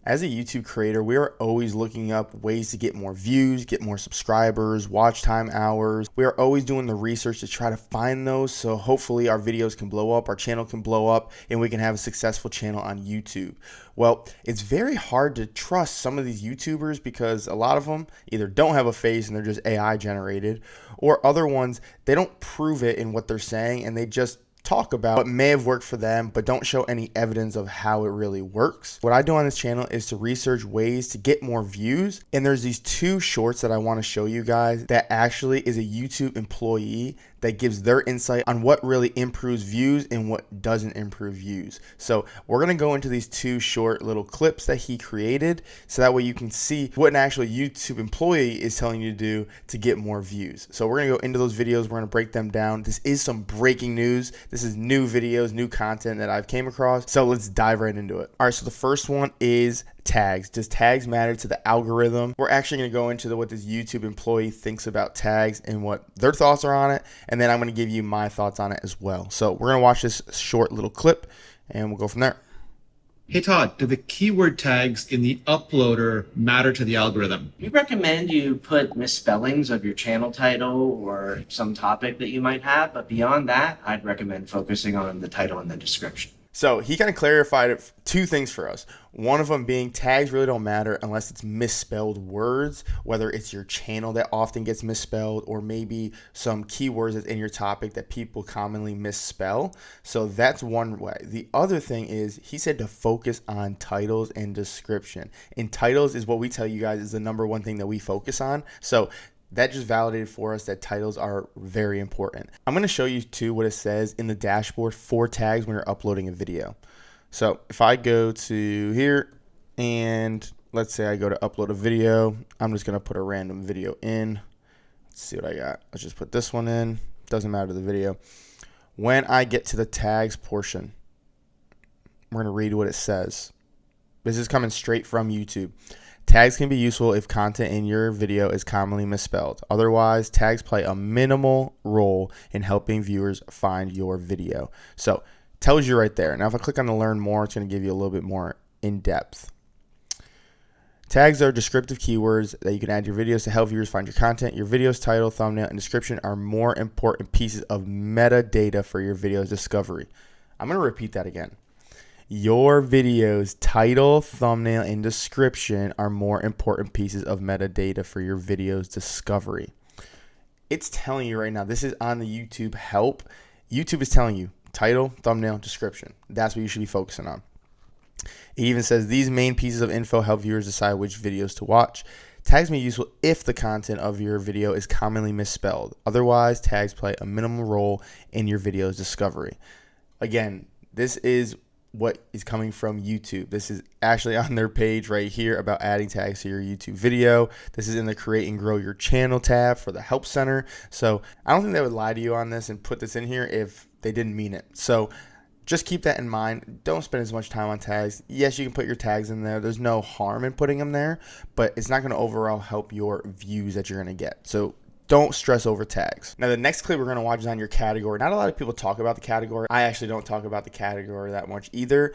As a YouTube creator, we are always looking up ways to get more views, get more subscribers, watch time hours. We are always doing the research to try to find those, so hopefully our videos can blow up, our channel can blow up, and we can have a successful channel on YouTube. Well, it's very hard to trust some of these YouTubers because a lot of them either don't have a face and they're just AI generated, or other ones, they don't prove it in what they're saying and they just talk about what may have worked for them but don't show any evidence of how it really works. What I do on this channel is to research ways to get more views, and there's these two shorts that I want to show you guys that actually is a YouTube employee that gives their insight on what really improves views and what doesn't improve views. So we're going to go into these two short little clips that he created so that way you can see what an actual YouTube employee is telling you to do to get more views. So we're going to go into those videos. We're going to break them down. This is some breaking news. This is new videos, new content that I've came across. So let's dive right into it. All right, so the first one is tags. Does tags matter to the algorithm? We're actually going to go into what this YouTube employee thinks about tags and what their thoughts are on it, and then I'm going to give you my thoughts on it as well. So we're going to watch this short little clip and we'll go from there. Hey Todd, do the keyword tags in the uploader matter to the algorithm? We recommend you put misspellings of your channel title or some topic that you might have, but beyond that, I'd recommend focusing on the title and the description. So he kind of clarified two things for us. One of them being tags really don't matter unless it's misspelled words, whether it's your channel that often gets misspelled or maybe some keywords that's in your topic that people commonly misspell. So that's one way. The other thing is he said to focus on titles and description. And titles is what we tell you guys is the number one thing that we focus on. So that just validated for us that titles are very important. I'm going to show you too what it says in the dashboard for tags when you're uploading a video. So if I go to here and let's say I go to upload a video, I'm just going to put a random video in. Let's see what I got. Let's just put this one in. Doesn't matter the video. When I get to the tags portion, we're going to read what it says. This is coming straight from YouTube. Tags can be useful if content in your video is commonly misspelled. Otherwise, tags play a minimal role in helping viewers find your video. So, tells you right there. Now, if I click on the learn more, it's going to give you a little bit more in depth. Tags are descriptive keywords that you can add to your videos to help viewers find your content. Your video's title, thumbnail, and description are more important pieces of metadata for your video's discovery. I'm going to repeat that again. Your video's title, thumbnail, and description are more important pieces of metadata for your video's discovery. It's telling you right now, this is on the YouTube help. YouTube is telling you title, thumbnail, description. That's what you should be focusing on. It even says these main pieces of info help viewers decide which videos to watch. Tags may be useful if the content of your video is commonly misspelled. Otherwise, tags play a minimal role in your video's discovery. Again, this is what is coming from YouTube. This is actually on their page right here about adding tags to your YouTube video. This is in the create and grow your channel tab for the help center. So I don't think they would lie to you on this and put this in here if they didn't mean it. So just keep that in mind. Don't spend as much time on tags. Yes, you can put your tags in there. There's no harm in putting them there, but it's not going to overall help your views that you're going to get. So don't stress over tags. Now, the next clip we're going to watch is on your category. Not a lot of people talk about the category. I actually don't talk about the category that much either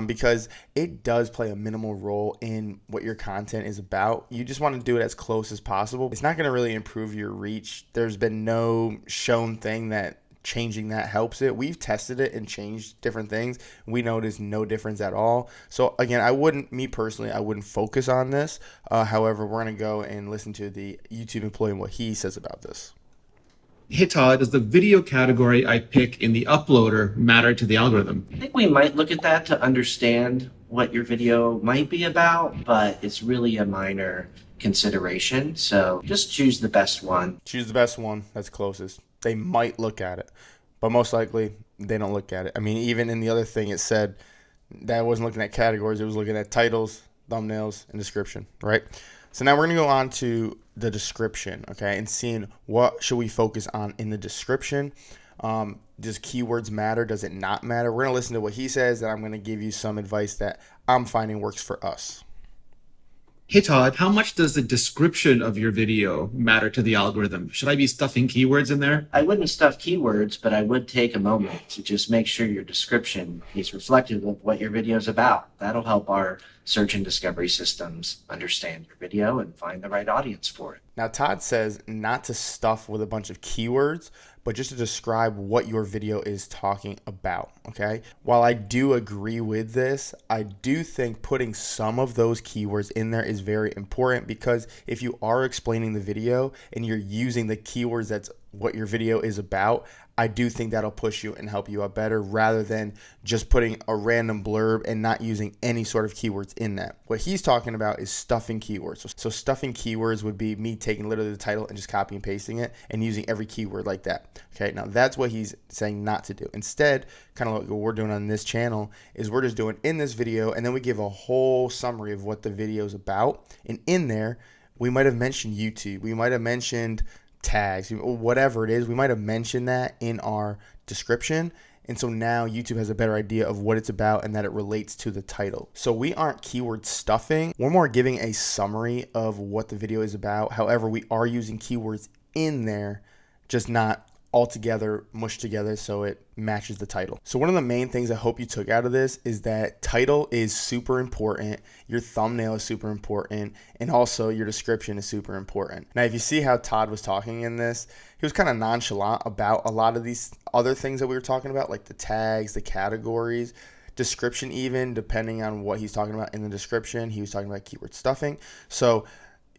because it does play a minimal role in what your content is about. You just want to do it as close as possible. It's not going to really improve your reach. There's been no shown thing that changing that helps it. We've tested it and changed different things. We noticed no difference at all. So again, me personally, I wouldn't focus on this. However, we're going to go and listen to the YouTube employee and what he says about this. Hey Todd, does the video category I pick in the uploader matter to the algorithm? I think we might look at that to understand what your video might be about, but it's really a minor consideration. So just choose the best one. Choose the best one that's closest. They might look at it, but most likely they don't look at it. I mean, even in the other thing, it said that it wasn't looking at categories. It was looking at titles, thumbnails, and description, right? So now we're going to go on to the description, okay, and seeing what should we focus on in the description. Does keywords matter? Does it not matter? We're going to listen to what he says, and I'm going to give you some advice that I'm finding works for us. Hey Todd, how much does the description of your video matter to the algorithm? Should I be stuffing keywords in there? I wouldn't stuff keywords, but I would take a moment to just make sure your description is reflective of what your video is about. That'll help our search and discovery systems understand your video and find the right audience for it. Now, Todd says not to stuff with a bunch of keywords, but just to describe what your video is talking about, okay? While I do agree with this, I do think putting some of those keywords in there is very important, because if you are explaining the video and you're using the keywords that's what your video is about, I do think that'll push you and help you out better, rather than just putting a random blurb and not using any sort of keywords in that. What he's talking about is stuffing keywords. So stuffing keywords would be me taking literally the title and just copy and pasting it and using every keyword like that. Okay, now that's what he's saying not to do. Instead, kind of what we're doing on this channel is we're just doing in this video, and then we give a whole summary of what the video is about. And in there, we might have mentioned YouTube. We might have mentioned tags, whatever it is, we might have mentioned that in our description. And so now YouTube has a better idea of what it's about and that it relates to the title. So we aren't keyword stuffing. We're more giving a summary of what the video is about. However, we are using keywords in there, just not all together, mushed together so it matches the title. So one of the main things I hope you took out of this is that title is super important, your thumbnail is super important, and also your description is super important. Now, if you see how Todd was talking in this, he was kind of nonchalant about a lot of these other things that we were talking about, like the tags, the categories, description even, depending on what he's talking about in the description. He was talking about keyword stuffing. So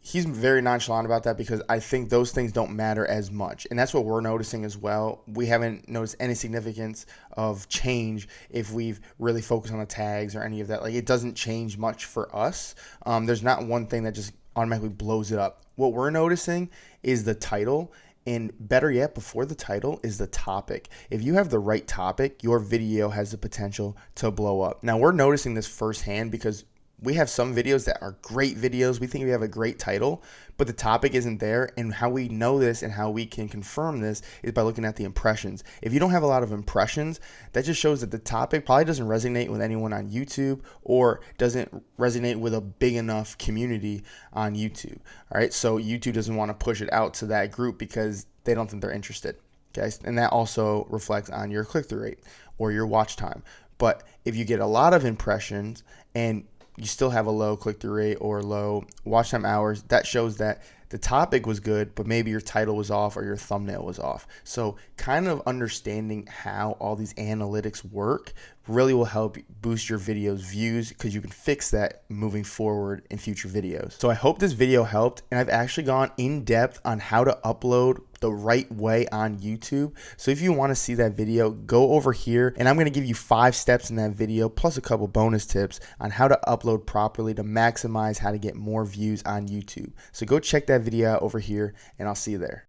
he's very nonchalant about that, because I think those things don't matter as much. And that's what we're noticing as well. We haven't noticed any significance of change if we've really focused on the tags or any of that. Like, it doesn't change much for us. There's not one thing that just automatically blows it up. What we're noticing is the title. And better yet, before the title is the topic. If you have the right topic, your video has the potential to blow up. Now, we're noticing this firsthand because we have some videos that are great videos. We think we have a great title, but the topic isn't there. And how we know this and how we can confirm this is by looking at the impressions. If you don't have a lot of impressions, that just shows that the topic probably doesn't resonate with anyone on YouTube, or doesn't resonate with a big enough community on YouTube. All right, so YouTube doesn't want to push it out to that group because they don't think they're interested. Okay, and that also reflects on your click-through rate or your watch time. But if you get a lot of impressions and you still have a low click-through rate or low watch time hours, that shows that the topic was good, but maybe your title was off or your thumbnail was off. So kind of understanding how all these analytics work really will help boost your video's views, because you can fix that moving forward in future videos. So I hope this video helped, and I've actually gone in depth on how to upload the right way on YouTube. So if you want to see that video, go over here, and I'm going to give you 5 steps in that video plus a couple bonus tips on how to upload properly to maximize how to get more views on YouTube. So go check that video out over here, and I'll see you there.